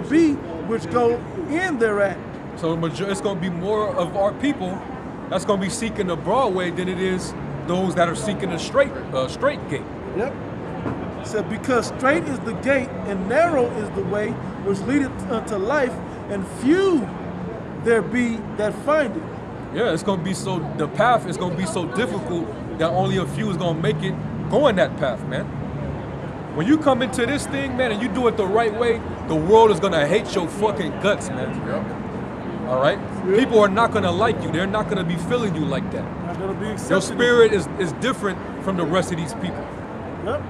be which go in thereat. So it's going to be more of our people that's going to be seeking the broad way than it is those that are seeking a straight gate. Yep. It said, because straight is the gate and narrow is the way which leadeth unto life, and few there be that find it. Yeah, it's going to be the path is going to be so difficult that only a few is going to make it going that path, man. When you come into this thing, man, and you do it the right way, the world is going to hate your fucking guts, man. Yep. All right? Yep. People are not going to like you. They're not going to be feeling you like that. Not gonna be accepted. Your spirit is different from the rest of these people. Yep.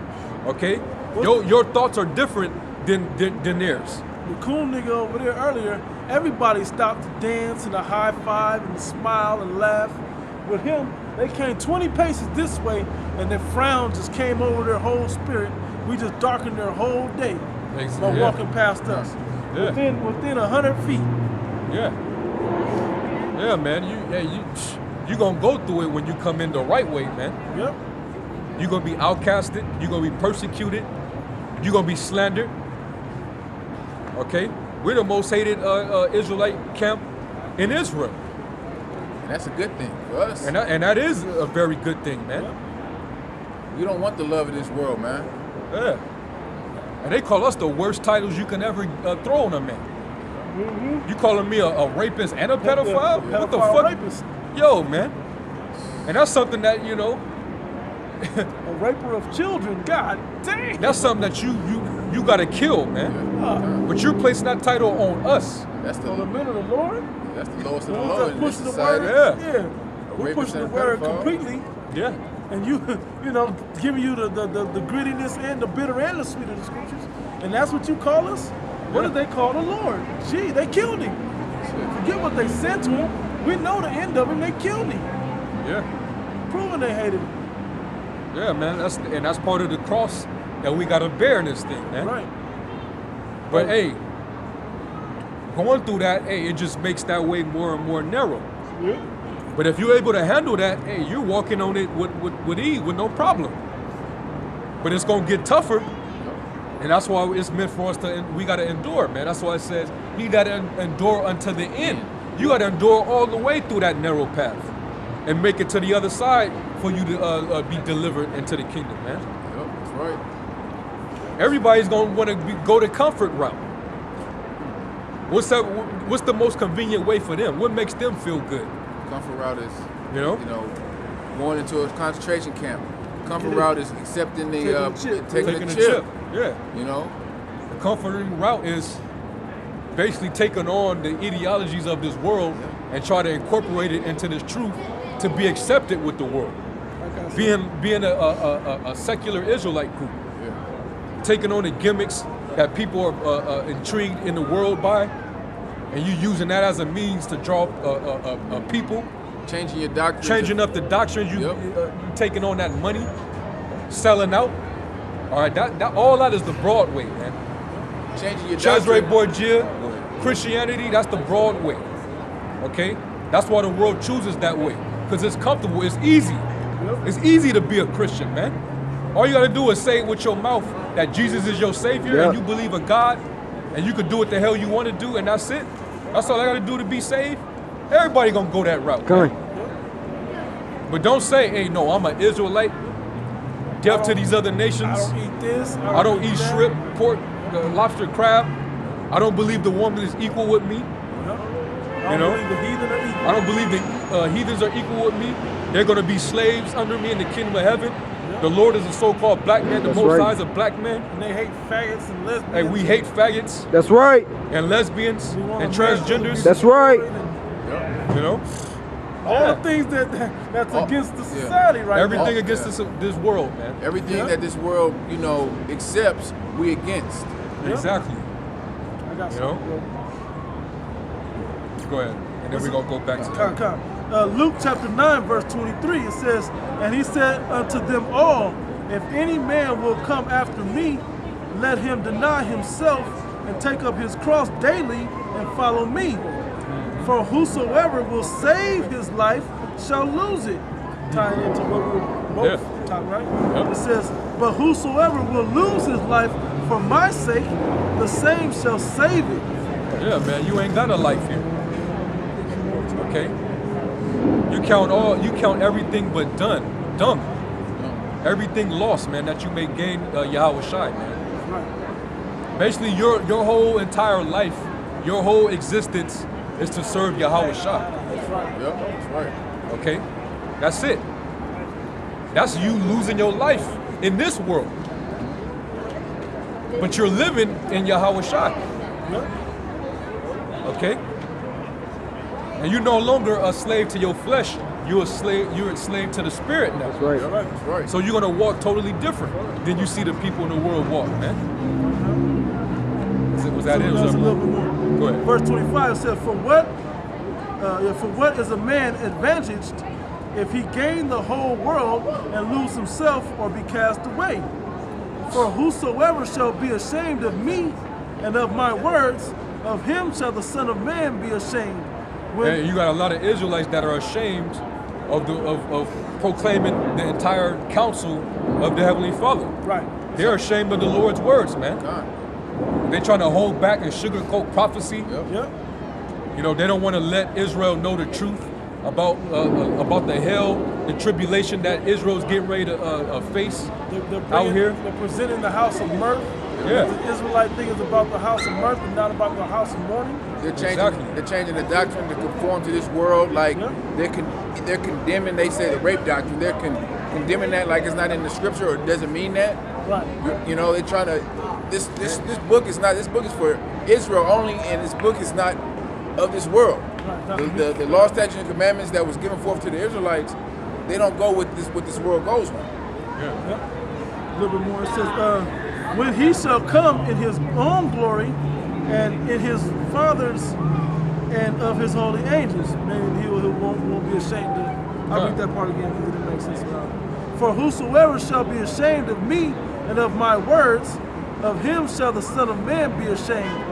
Okay? Your thoughts are different than theirs. The cool nigga over there earlier, everybody stopped to dance and a high five and smile and laugh. With him, they came 20 paces this way and their frown just came over their whole spirit. We just darkened their whole day by walking past us. Yeah. Within 100 feet. Yeah. Yeah, man. You gonna go through it when you come in the right way, man. Yep. You're gonna be outcasted. You're gonna be persecuted. You're gonna be slandered. Okay? We're the most hated Israelite camp in Israel. And that's a good thing for us. And that is a very good thing, man. Yep. We don't want the love of this world, man. Yeah. And they call us the worst titles you can ever throw on a man. Mm-hmm. You calling me a rapist and a pedophile? Yeah, what the fuck? Rapist. Yo, man. And that's something that, you know. A raper of children, god dang. That's something that you gotta kill, man. But you're placing that title on us. That's the men of the Lord. That's the lowest of the low in this pushing the society. word. Yeah. We're pushing the word completely. Yeah. And you know, giving you the grittiness and the bitter and the sweet of the scriptures. And that's what you call us? What did they call the Lord? Gee, they killed him. Forget what they said to him. We know the end of him. They killed him. Yeah. Proving they hated him. Yeah, man. That's part of the cross that we gotta bear in this thing, man. Right. But hey, going through that, hey, it just makes that way more and more narrow. Yeah. But if you're able to handle that, hey, you're walking on it with ease, with no problem. But it's gonna get tougher, and that's why it's meant for us we gotta endure, man. That's why it says, he that endure unto the end. You gotta endure all the way through that narrow path and make it to the other side for you to be delivered into the kingdom, man. Yep, that's right. Everybody's gonna want to go the comfort route. What's the most convenient way for them? What makes them feel good? Comfort route is, you know, going into a concentration camp. Comfort route is accepting taking the chip. Yeah. You know, the comforting route is basically taking on the ideologies of this world and try to incorporate it into this truth to be accepted with the world. Being a secular Israelite group, taking on the gimmicks that people are intrigued in the world by, and you using that as a means to draw people. Changing your doctrine. Changing up the doctrine. You taking on that money, selling out. All right, all that is the broad way, man. Changing your Cesare doctrine. Borgia, Christianity, that's the broad way. Okay? That's why the world chooses that way. Because it's comfortable, it's easy. It's easy to be a Christian, man. All you gotta do is say it with your mouth that Jesus is your savior and you believe in God and you can do what the hell you want to do and that's it. That's all I gotta do to be saved. Everybody gonna go that route. But don't say, hey, no, I'm an Israelite, deaf to these other nations. I don't eat this. I don't eat shrimp, pork, lobster, crab. I don't believe the woman is equal with me. I don't believe the heathen are equal. I don't believe the heathens are equal with me. They're going to be slaves under me in the kingdom of heaven. The Lord is a so-called black man. The Most High is a black man. And they hate faggots and lesbians. Hey, we hate faggots. That's right. And lesbians and transgenders. That's right. You know? All the things that's against the society right now. Everything against this world, man. Everything that this world, accepts, we against. Exactly. I got Go ahead. And then we're going to go back to that. Luke chapter 9, verse 23, it says, and he said unto them all, if any man will come after me, let him deny himself and take up his cross daily and follow me. For whosoever will save his life shall lose it. Tying into what we were both taught, right? It says, but whosoever will lose his life for my sake, the same shall save it. Yeah, man, you ain't got a life here. Okay? You count everything but dung. Everything lost, man, that you may gain Yahweh Shai, man. Right. Basically, your whole entire life, your whole existence is to serve Yahweh Shai. That's right. Yep, that's right. Okay? That's it. That's you losing your life in this world. But you're living in Yahweh Shai. Yep. Okay? And you're no longer a slave to your flesh. You're a slave to the spirit now. That's right. That's right. So you're gonna walk totally different than you see the people in the world walk, man. Was that So it? that's a little bit more. Go ahead. Verse 25 says, For what is a man advantaged if he gain the whole world and lose himself or be cast away? For whosoever shall be ashamed of me and of my words, of him shall the Son of Man be ashamed. And you got a lot of Israelites that are ashamed of proclaiming the entire counsel of the Heavenly Father. Right. They're ashamed of the Lord's words, man. God. They're trying to hold back and sugarcoat prophecy. Yep. Yep. You know, they don't want to let Israel know the truth about the hell, the tribulation that Israel's getting ready to face out here. They're presenting the house of mirth. Yeah. The Israelite thing is about the house of mirth and not about the house of mourning. They're changing the doctrine to conform to this world. Like they're condemning. They say the rape doctrine. They're condemning that like it's not in the scripture or it doesn't mean that. Right. You know, they're trying to. This book is not. This book is for Israel only, and this book is not of this world. Right. The law, statutes, and commandments that was given forth to the Israelites, they don't go with this. What this world goes with. A little bit more. It says, when he shall come in his own glory and in his Father's and of his holy angels, meaning he who won't be ashamed of. I'll read that part again because it didn't make sense. For whosoever shall be ashamed of me and of my words, of him shall the Son of Man be ashamed,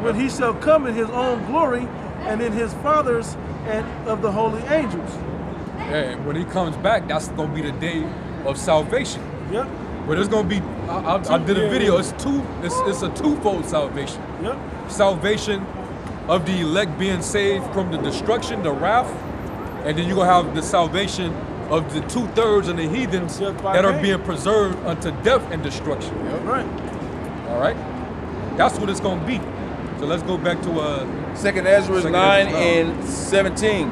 when he shall come in his own glory and in his Father's and of the holy angels. And when he comes back, that's going to be the day of salvation. Yep. But it's going to be, I did a video, it's a twofold salvation. Yep. Salvation of the elect being saved from the destruction, the wrath, and then you're going to have the salvation of the 2/3 of the heathens that are being preserved unto death and destruction. Yep. Right. All right? That's what it's going to be. So let's go back to... Second Ezra 9 and 17.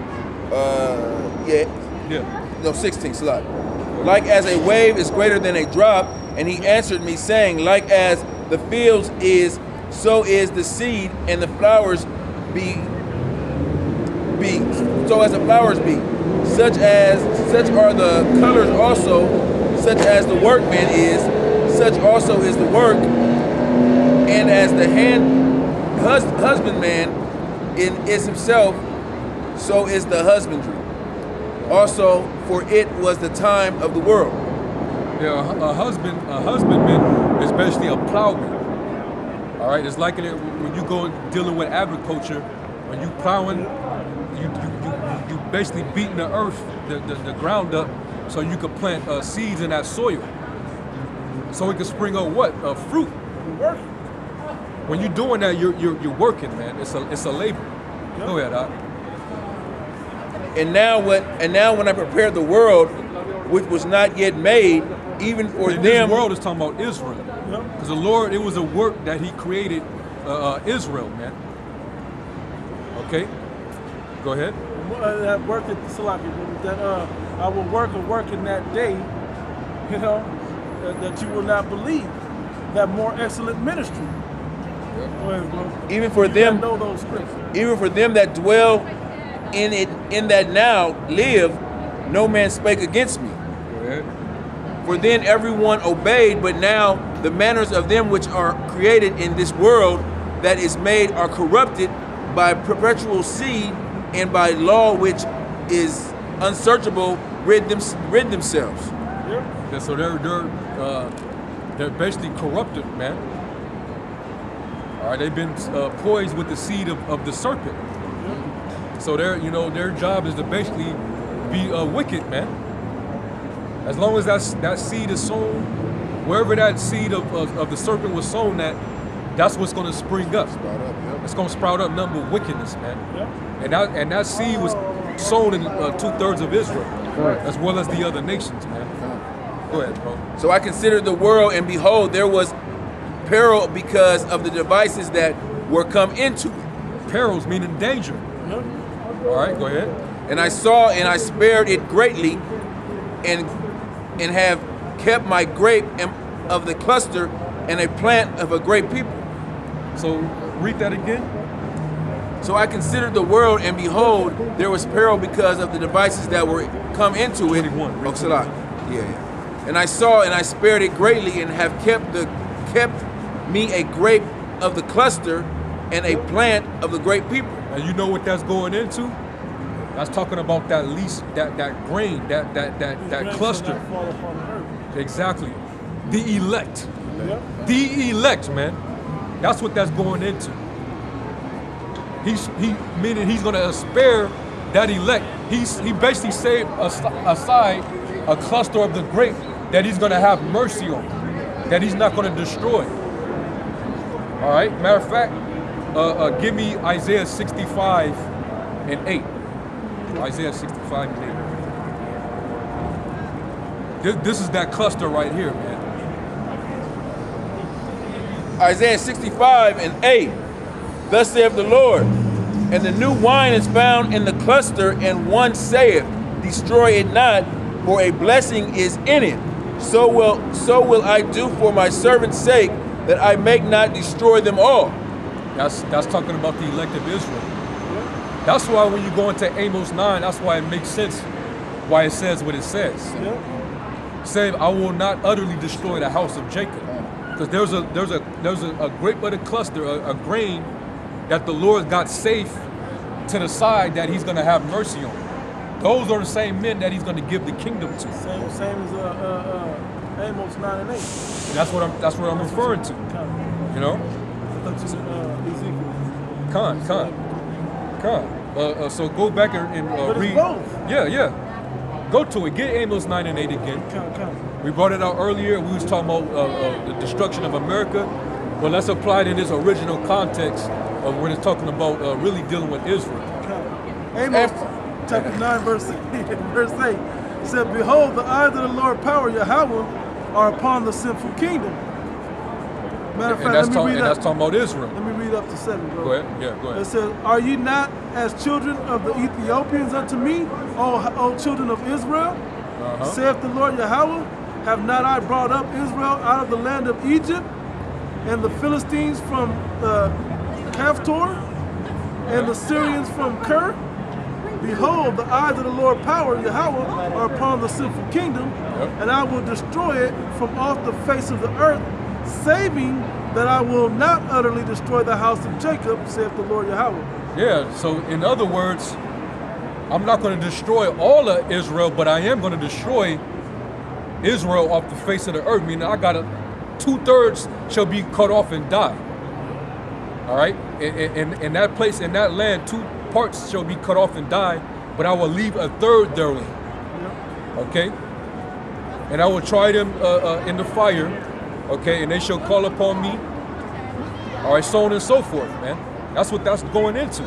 No, 16, slot. Like as a wave is greater than a drop, and he answered me, saying, like as the fields is, so is the seed, and the flowers be, so as the flowers be. Such are the colors also, such as the workman is, such also is the work, and as the husbandman is himself, so is the husbandry. Also, for it was the time of the world. Yeah, a husbandman is basically a plowman. All right, it's like when you go dealing with agriculture, when you plowing, you basically beating the earth, the ground up, so you can plant seeds in that soil, so it can spring up what? Fruit. When you're doing that, you're working, man. It's a labor. Yep. Go ahead, Doc. And now when I prepared the world, which was not yet made, even for and them. This world is talking about Israel, because the Lord, it was a work that He created Israel, man. Okay, go ahead. That work at Salaki, that I will work in that day, you know, that you will not believe, that more excellent ministry. Even for you them, know those scriptures. Even for them that dwell in it, in that now live, no man spake against me. Go ahead. For then everyone obeyed, but now the manners of them which are created in this world that is made are corrupted by perpetual seed and by law which is unsearchable rid themselves. Yeah, so they're basically corrupted, man. All right, they've been poised with the seed of the serpent. So their job is to basically be wicked, man. As long as that seed is sown wherever that seed of the serpent was sown, that's what's going to spring up. Sprout up, yep. It's going to sprout up nothing but wickedness, man. Yep. And that seed was sown in 2/3 of Israel, as well as the other nations, man. Go ahead, bro. So I considered the world, and behold, there was peril because of the devices that were come into it. Perils meaning danger. Yep. All right, go ahead. And I saw and I spared it greatly, and have kept my grape of the cluster and a plant of a great people. So read that again. So I considered the world, and behold, there was peril because of the devices that were come into it. 21, Oh, Salah. Yeah. And I saw and I spared it greatly, and have kept me a grape of the cluster and a plant of the great people. And you know what that's going into? That's talking about that lease, that grain, that Rain cluster. shall not fall upon the earth. Exactly. The elect. Yep. The elect, man. That's what that's going into. Meaning he's gonna spare that elect. He basically saved aside a cluster of the grape that he's gonna have mercy on, that he's not gonna destroy. All right. Matter of fact, give me Isaiah 65 and 8. Isaiah 65 and 8. This is that cluster right here, man. Isaiah 65 and 8. Thus saith the Lord, and the new wine is found in the cluster, and one saith, destroy it not, for a blessing is in it. So will I do for my servant's sake, that I make not destroy them all. That's talking about the elect of Israel. That's why when you go into Amos 9, that's why it makes sense why it says what it says. Yep. Say, I will not utterly destroy the house of Jacob. Because there's a grape of the cluster, a grain that the Lord got safe to the side that he's gonna have mercy on. Those are the same men that he's gonna give the kingdom to. Same as Amos 9 and 8. That's what I'm referring to. You know? I thought you Ezekiel. Con. So go back and But it's read. both. Yeah. Go to it. Get Amos 9 and 8 again. Con. We brought it out earlier. We was talking about the destruction of America. But let's apply it in its original context of when it's talking about really dealing with Israel. Amos chapter 9 verse 8 said, behold, the eyes of the Lord power Yahweh are upon the sinful kingdom. Matter of fact, let me read that's up. talking about Israel. Let me read up to 7, bro. Go ahead. Yeah, go It ahead. says, are ye not as children of the Ethiopians unto me, O children of Israel? Saith the Lord Yahweh, have not I brought up Israel out of the land of Egypt, and the Philistines from Caphtor, and the Syrians from Ker? Behold, the eyes of the Lord power Yahweh are upon the sinful kingdom, and I will destroy it from off the face of the earth, saving that I will not utterly destroy the house of Jacob, saith the Lord Yahweh. Yeah, so in other words, I'm not going to destroy all of Israel, but I am going to destroy Israel off the face of the earth. Meaning I got 2/3 shall be cut off and die. All right? In that place, in that land, 2 parts shall be cut off and die, but I will leave 1/3 therein. Okay? And I will try them in the fire, okay? And they shall call upon me. All right, so on and so forth, man. That's what that's going into.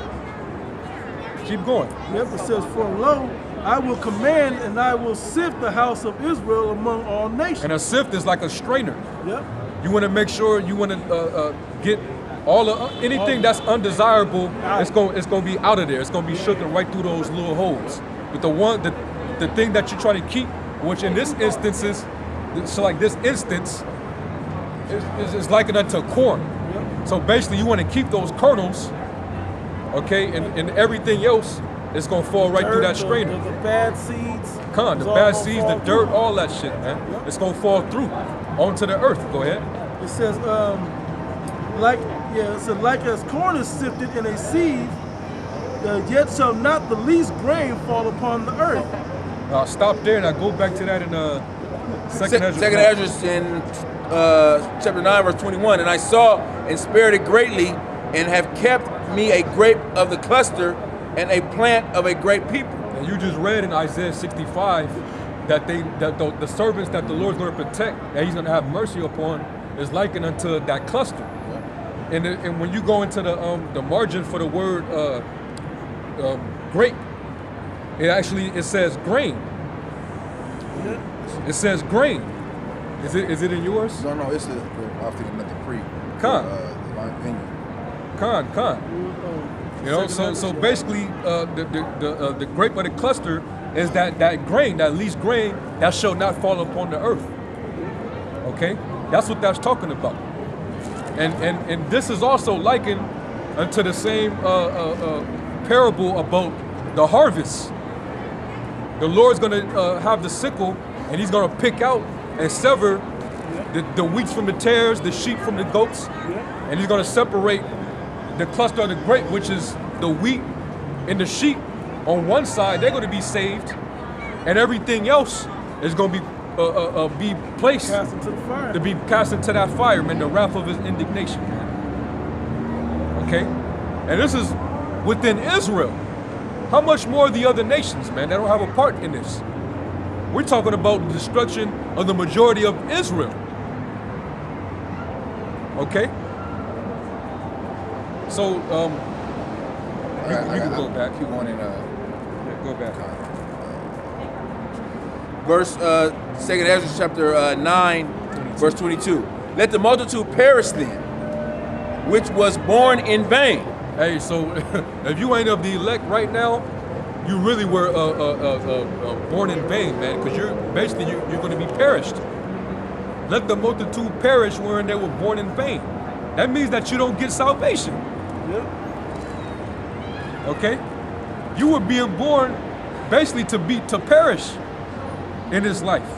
Keep going. Yep, it says, for lo, I will command and I will sift the house of Israel among all nations. And a sift is like a strainer. Yep. You want to make sure you want to get all of anything that's undesirable. It's going to be out of there. It's going to be shooken right through those little holes. But the thing that you try to keep, which in this instance is, so like this instance, is likened unto corn. So basically, you want to keep those kernels, okay, and everything else is gonna fall right through that strainer. The bad seeds. The bad seeds, the dirt, all that shit, man. It's gonna fall through onto the earth. Go ahead. It says, like as corn is sifted in a sieve, yet shall not the least grain fall upon the earth. Stop there and I go back to that in Second Ezra. Second Ezra in chapter 9, verse 21. And I saw and spared it greatly, and have kept me a grape of the cluster and a plant of a great people. And you just read in Isaiah 65 that the servants that the Lord's going to protect, that He's going to have mercy upon, is likened unto that cluster. And when you go into the margin for the word grape, it says grain. It says grain. Is it in yours? No, it's I'm thinking of the pre. Divine opinion. You know, so basically, the grape of the cluster is that grain, that least grain, that shall not fall upon the earth. Okay, that's what that's talking about. And this is also likened unto the same parable about the harvest. The Lord's going to have the sickle, and He's going to pick out and sever the wheats from the tares, the sheep from the goats, and He's going to separate the cluster of the grape, which is the wheat and the sheep. On one side, they're going to be saved, and everything else is going to be placed Cast into the fire. to be cast into that fire, man, the wrath of His indignation, man. Okay? And this is within Israel. How much more the other nations, man, that don't have a part in this? We're talking about the destruction of the majority of Israel. Okay? So, you can go back. Keep going in. Go back. Verse 2nd Ezra chapter 9, verse 22. Let the multitude perish then, which was born in vain. Hey, so if you ain't of the elect right now, you really were born in vain, man, because you're going to be perished. Let the multitude perish wherein they were born in vain. That means that you don't get salvation. Okay? You were being born basically to perish in this life.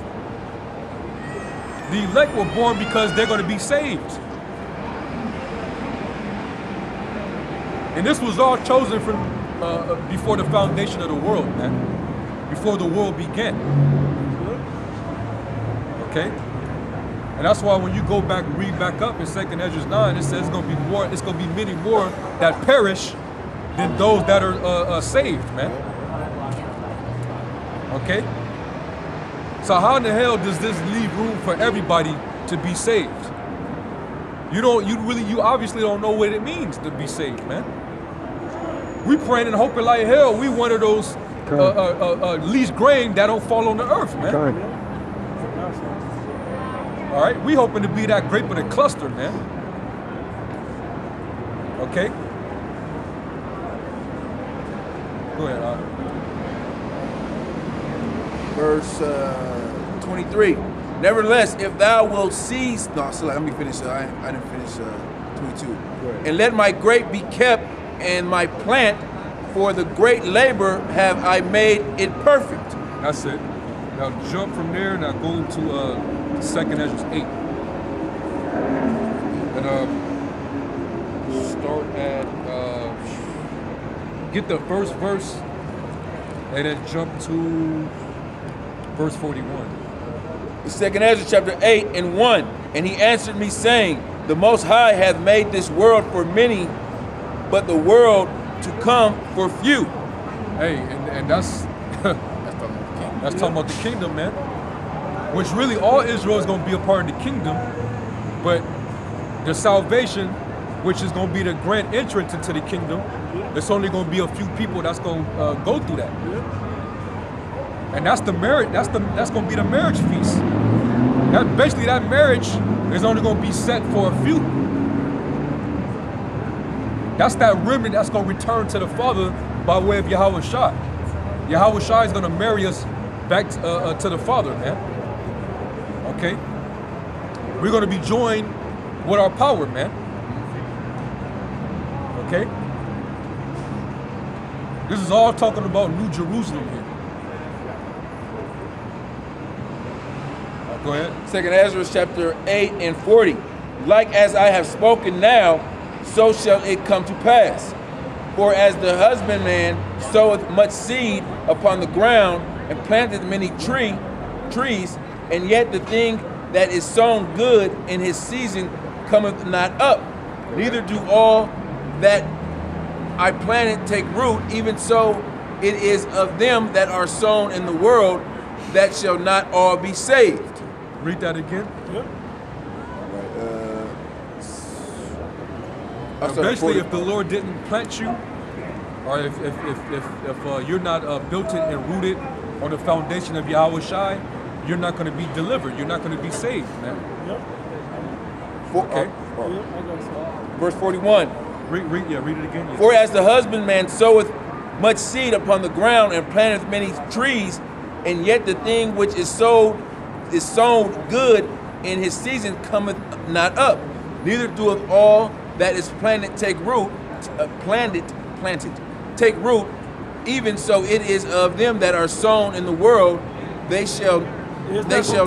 The elect were born because they're going to be saved. And this was all chosen from before the foundation of the world, man. Before the world began. Okay? And that's why when you go back and read back up in 2nd Ezra 9, it says it's going to be many more that perish than those that are saved, man. Okay? So how in the hell does this leave room for everybody to be saved? You obviously don't know what it means to be saved, man. We praying and hoping like hell we one of those least grain that don't fall on the earth, man. All right, we hoping to be that grape of the cluster, man. Okay. Go ahead, Verse 23. Nevertheless, if thou wilt cease, let me finish. I didn't finish 22. And let my grape be kept and my plant, for the great labor have I made it perfect. That's it. Now jump from there. Now go to 2nd Ezra 8. And start at get the first verse, and then jump to verse 41. 2nd Ezra chapter 8 and 1. And he answered me, saying, the Most High hath made this world for many, but the world to come for few. Hey, and that's that's talking about the kingdom, man. Which really all Israel is going to be a part of the kingdom, but the salvation, which is going to be the grand entrance into the kingdom, it's only going to be a few people that's going to go through that. And that's the marriage. That's going to be the marriage feast. That marriage is only going to be set for a few. That's that remnant that's going to return to the Father by way of Yahweh Shai. Yahweh Shai is going to marry us back to the Father, man. Okay? We're going to be joined with our power, man. Okay? This is all talking about New Jerusalem here. Go ahead. 2nd Ezra chapter 8 and 40. Like as I have spoken now, so shall it come to pass. For as the husbandman soweth much seed upon the ground, and planteth many trees, and yet the thing that is sown good in his season cometh not up, neither do all that I planted take root, even so it is of them that are sown in the world, that shall not all be saved. Read that again. Yep. Basically, if the Lord didn't plant you, or if you're not built in and rooted on the foundation of Yahweh Shai, you're not going to be delivered. You're not going to be saved, man. Yep. Okay. Yep. I got some. Verse 41. Read it again. Yeah. For as the husbandman soweth much seed upon the ground and planteth many trees, and yet the thing which is sown good in his season cometh not up, neither doeth all that is planted take root, planted, take root. Even so it is of them that are sown in the world, they shall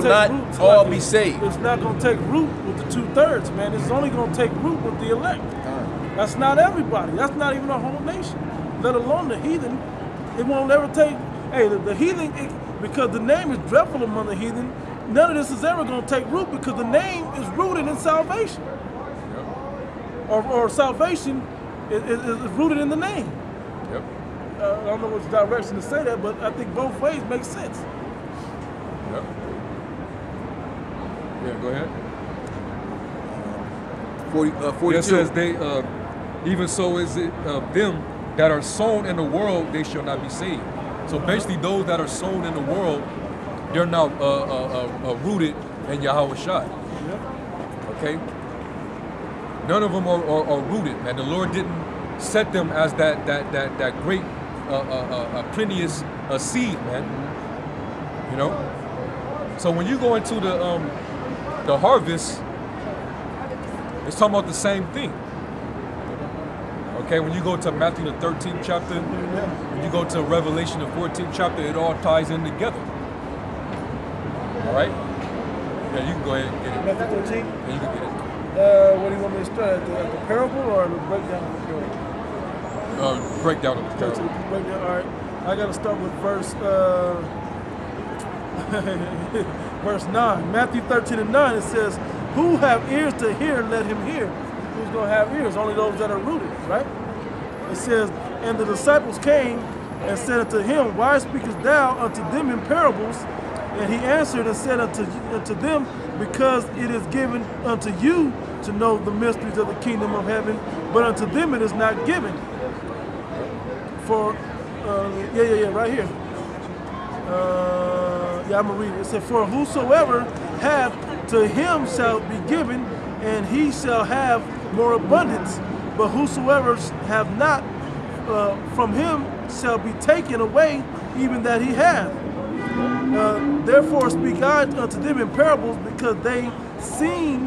not all be saved. It's not going to take root with the 2/3, man. It's only going to take root with the elect. That's not everybody. That's not even a whole nation, let alone the heathen. It won't ever take. Hey, the heathen, because the name is dreadful among the heathen, none of this is ever going to take root because the name is rooted in salvation. Or salvation is rooted in the name. Yep. I don't know which direction to say that, but I think both ways make sense. Yep. Yeah, go ahead. 42. It says they, even so is it them that are sown in the world, they shall not be saved. So basically, those that are sown in the world, they're now rooted in Yahweh Shai. Yep. Okay. None of them are rooted, man. The Lord didn't set them as that great plenteous seed, man. You know. So when you go into the harvest, it's talking about the same thing. Okay, when you go to Matthew the 13th chapter, when you go to Revelation the 14th chapter, it all ties in together. All right? Yeah, you can go ahead and get it. Matthew 13. Yeah, you can get it. What do you want me to start at the parable or the breakdown of the parable? Breakdown of the Start to parable. the breakdown. All right, I got to start with verse 9. Matthew 13:9. It says, "Who have ears to hear, let him hear." Who's gonna have ears? Only those that are rooted, right? It says, "And the disciples came and said unto him, Why speakest thou unto them in parables? And he answered and said unto them, Because it is given unto you to know the mysteries of the kingdom of heaven, but unto them it is not given." For, right here. I'm gonna read it. It said, "For whosoever hath, to him shall be given, and he shall have more abundance. But whosoever have not, from him shall be taken away, even that he hath. Therefore speak I unto them in parables, because they see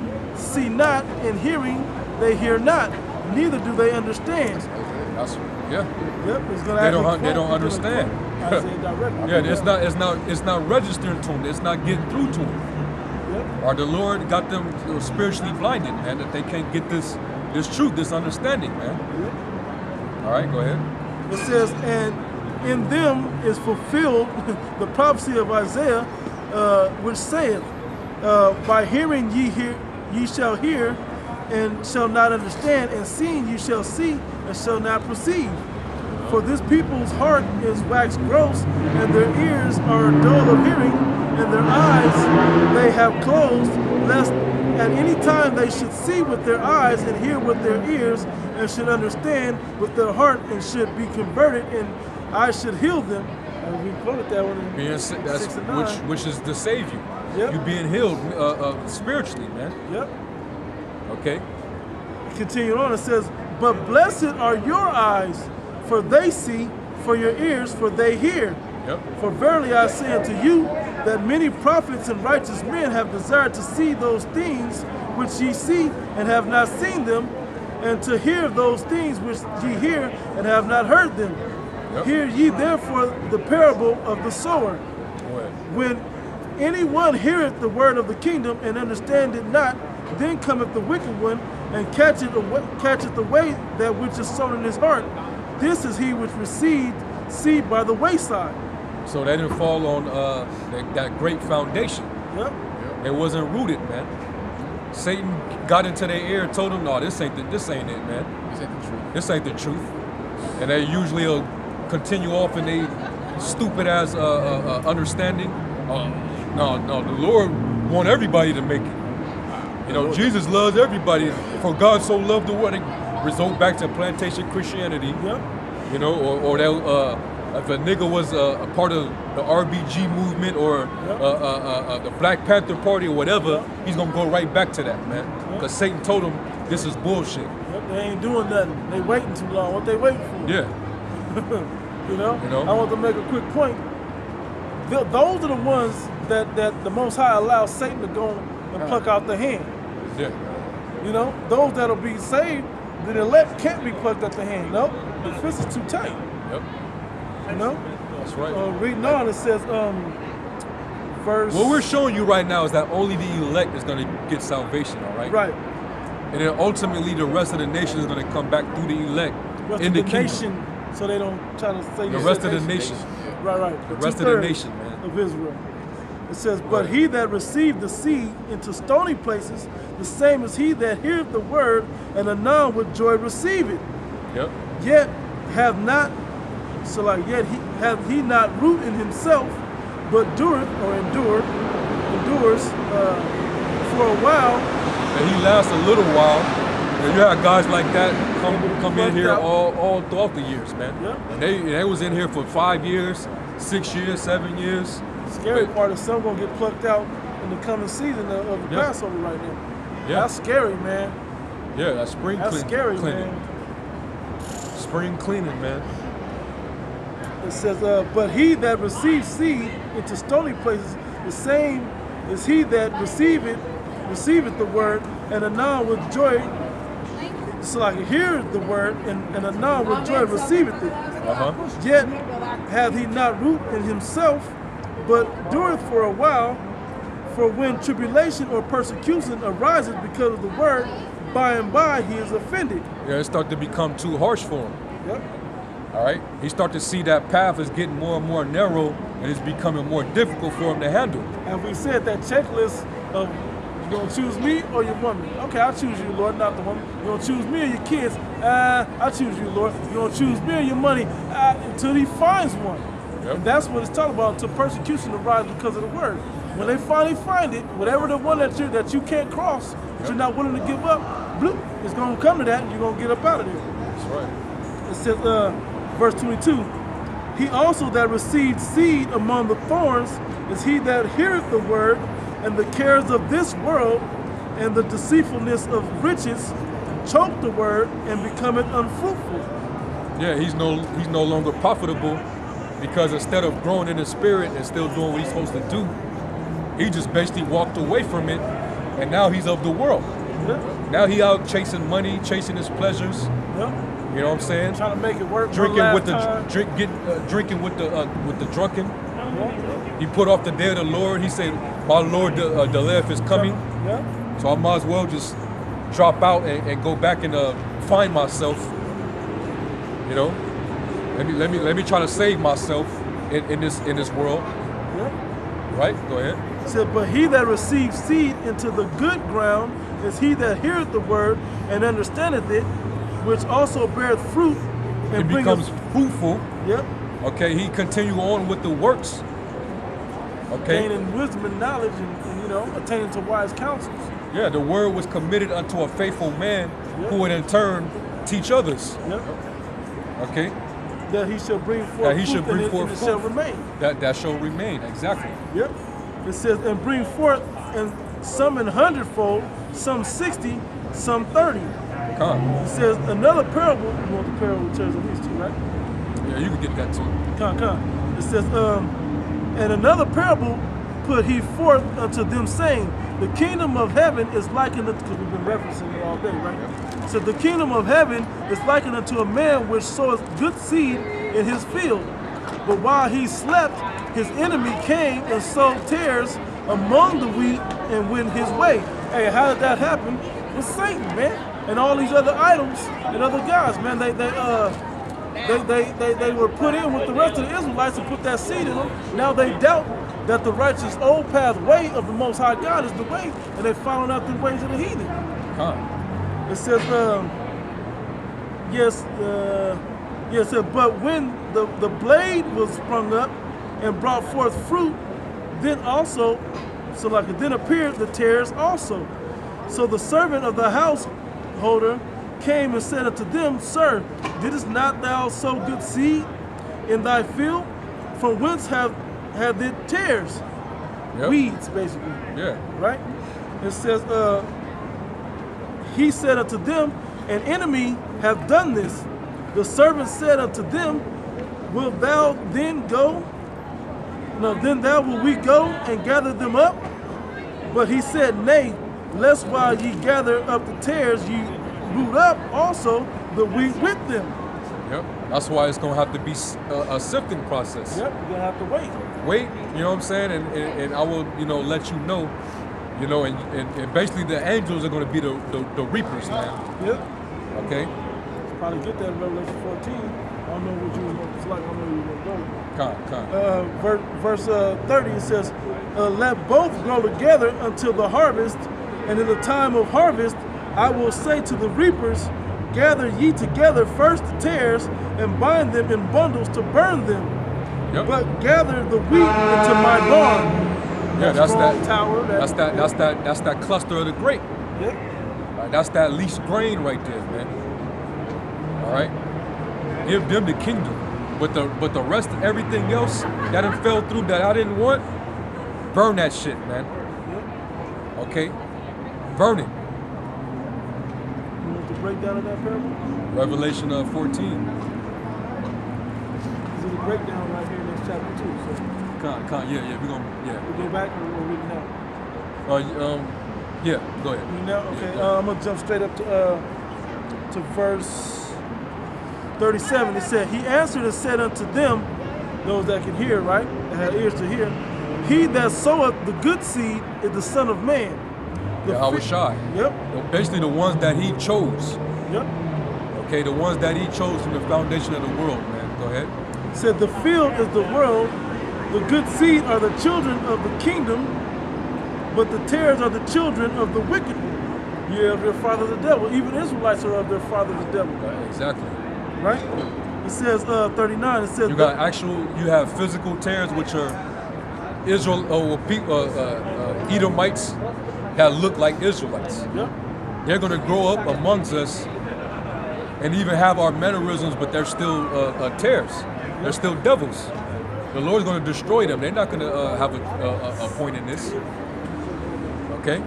not, and hearing they hear not, neither do they understand." Yeah. Yep, it's gonna They don't understand. Yeah, it's not registering to them. It's not getting through to them. Yep. Or the Lord got them spiritually blinded, man, that they can't get this truth, this understanding, man. Yep. All right, go ahead. It says, "And in them is fulfilled the prophecy of Isaiah, which saith, By hearing ye shall hear, and shall not understand, and seeing ye shall see, and shall not perceive. For this people's heart is waxed gross, and their ears are dull of hearing, and their eyes they have closed, lest at any time they should see with their eyes, and hear with their ears, and should understand with their heart, and should be converted, and I should heal them." And we quoted that one in Being 6 and 9. which is to save you. Yep. You being healed spiritually, man. Yep. Okay. Continue on, it says, "But blessed are your eyes, for they see, for your ears, for they hear. Yep. For verily I say unto you, that many prophets and righteous men have desired to see those things which ye see, and have not seen them, and to hear those things which ye hear, and have not heard them. Yep. Hear ye therefore the parable of the sower. Go ahead. When anyone heareth the word of the kingdom, and understandeth not, then cometh the wicked one, and catcheth away that which is sown in his heart. This is he which received seed by the wayside." So they didn't fall on that great foundation. Yep. It wasn't rooted, man. Satan got into their ear and told them, "No, this ain't it, man. This ain't the truth. This ain't the truth." And they usually will continue off in they stupid as understanding No, the Lord want everybody to make it. You know, Jesus loves everybody. For God so loved the world, it result back to plantation Christianity. Yep. You know, or that if a nigga was a part of the RBG movement or the Black Panther Party or whatever, he's gonna go right back to that, man. Because Satan told him this is bullshit. Yep, they ain't doing nothing. They waiting too long. What they waiting for? Yeah. You know? I want to make a quick point. Those are the ones that the Most High allows Satan to go and pluck out the hand. Yeah. You know, those that'll be saved, the elect can't be plucked out the hand. Nope, the fist is too tight. Yep. You know? That's right. Reading on, it says, verse. What we're showing you right now is that only the elect is going to get salvation, all right? Right. And then ultimately the rest of the nation is going to come back through the elect Rest in of the the kingdom. nation, so they don't try to say The rest of the nation. Right. The rest of the nation, man. Of Israel. It says, but he that received the seed into stony places, the same as he that heareth the word, and anon with joy receive it. Yep. Yet hath he not root in himself, but endures for a while. And he lasts a little while. And you have guys like that come in here all throughout the years, man. Yep. And they was in here for 5 years, 6 years, 7 years. Scary part is some gonna get plucked out in the coming season of the Passover right now. Yeah. That's scary, man. Yeah, that's spring That's cleaning. scary, man. Spring cleaning, man. It says, but he that receives seed into stony places, the same is he that receiveth the word, and anon with joy. So like heareth the word, and anon with joy receiveth it. Yet hath he not root in himself, but dureth for a while. For when tribulation or persecution arises because of the word, by and by he is offended. Yeah, it start to become too harsh for him. Yep. All right, he start to see that path is getting more and more narrow, and it's becoming more difficult for him to handle. And we said that checklist of you gonna choose me or your woman. Okay, I'll choose you, Lord, not the woman. You gonna choose me or your kids? I choose you, Lord. You gonna choose me or your money? Until he finds one. Yep. And that's what it's talking about. Until persecution arises because of the word. When they finally find it, whatever the one that you can't cross, that you're not willing to give up, bloop, it's gonna come to that, and you're gonna get up out of there. That's right. It says, verse 22, he also that received seed among the thorns is he that heareth the word, and the cares of this world and the deceitfulness of riches choke the word and become it unfruitful. Yeah, he's no longer profitable because instead of growing in the spirit and still doing what he's supposed to do, he just basically walked away from it, and now he's of the world. Yeah. Now he out chasing money, chasing his pleasures. Yeah. You know what I'm saying? Trying to make it work. Drinking with the drunken. Yeah. He put off the day of the Lord. He said, "My Lord, the left is coming." Yeah. So I might as well just drop out and go back and find myself. You know, let me try to save myself in this world. Yeah. Right? Go ahead. It said, but he that receives seed into the good ground is he that heareth the word and understandeth it, which also beareth fruit and It becomes fruitful. Yep. Okay, he continue on with the works. Okay. Gaining wisdom and knowledge and attaining to wise counsels. Yeah, the word was committed unto a faithful man who would in turn teach others. Yep. Okay. That he shall bring forth That he fruit should bring and forth it fruit. shall remain. That shall remain, exactly. Yep. It says, and bring forth, and some in 100-fold, some 60, some 30. Come. It says, another parable, you want the parable tells at least two, right? Yeah, you can get that too. Come. It says, and another parable put he forth unto them, saying, the kingdom of heaven is likened unto, because we've been referencing it all day, right? So the kingdom of heaven is likened unto a man which soweth good seed in his field. But while he slept, his enemy came and sowed tares among the wheat and went his way. Hey, how did that happen? With Satan, man, and all these other idols and other gods, man. They were put in with the rest of the Israelites and put that seed in them. Now they doubt that the righteous old pathway of the Most High God is the way, and they're following out the ways of the heathen. It says, but when the blade was sprung up and brought forth fruit, Then appeared the tares also. So the servant of the householder came and said unto them, Sir, didst not thou sow good seed in thy field? From whence have it tares? Yep. Weeds, basically. Yeah. Right? It says, he said unto them, an enemy hath done this. The servant said unto them, Wilt thou then go? No, then thou will we go and gather them up? But he said, Nay, lest while ye gather up the tares, ye root up also the wheat with them. Yep. That's why it's gonna have to be a sifting process. Yep, you're gonna have to wait. Wait, you know what I'm saying? And I will, let you know, and basically the angels are gonna be the reapers, man. Yep. Okay? Probably get that in Revelation 14. I don't know what you was going to like. I don't know where you were going to go. Verse 30, it says, let both grow together until the harvest, and in the time of harvest, I will say to the reapers, gather ye together first the tares, and bind them in bundles to burn them. Yep. But gather the wheat into my barn. Yeah, that's that tower. That's that cluster of the grape. Yep. Right, that's that least grain right there, man. All right, give them the kingdom, but the rest of everything else that done fell through that I didn't want, burn that shit, man. Okay, burn it. You want the breakdown of that parable? Revelation 14. There's a breakdown right here in this chapter 2. So Yeah, we gonna we go back and we'll read it now. Yeah, go ahead. Read now? Okay, Yeah, I'm gonna jump straight up to verse 37. It said, He answered and said unto them, those that can hear, right, that have ears to hear, He that soweth the good seed is the Son of Man. Yahweh Shai. Yep. Basically the ones that he chose. Yep. Okay, the ones that he chose from the foundation of the world, man. Go ahead. It said, the field is the world, the good seed are the children of the kingdom, but the tares are the children of the wicked one. You have your father the devil. Even Israelites are of their father the devil. Exactly. Right? It says 39. It says You have physical tares, which are Edomites that look like Israelites. Yep. They're going to grow up amongst us and even have our mannerisms, but they're still tares. They're still devils. The Lord's going to destroy them. They're not going to have a point in this. Okay?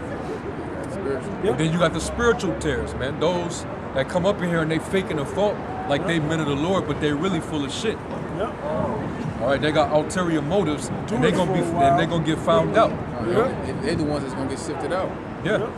Yep. And then you got the spiritual tares, man. Those that come up in here and they faking a fault like they men of the Lord, but they're really full of shit. Yep. All right, they got ulterior motives, and they're gonna get found out. They're the ones that's gonna get sifted out. Yeah. Yep.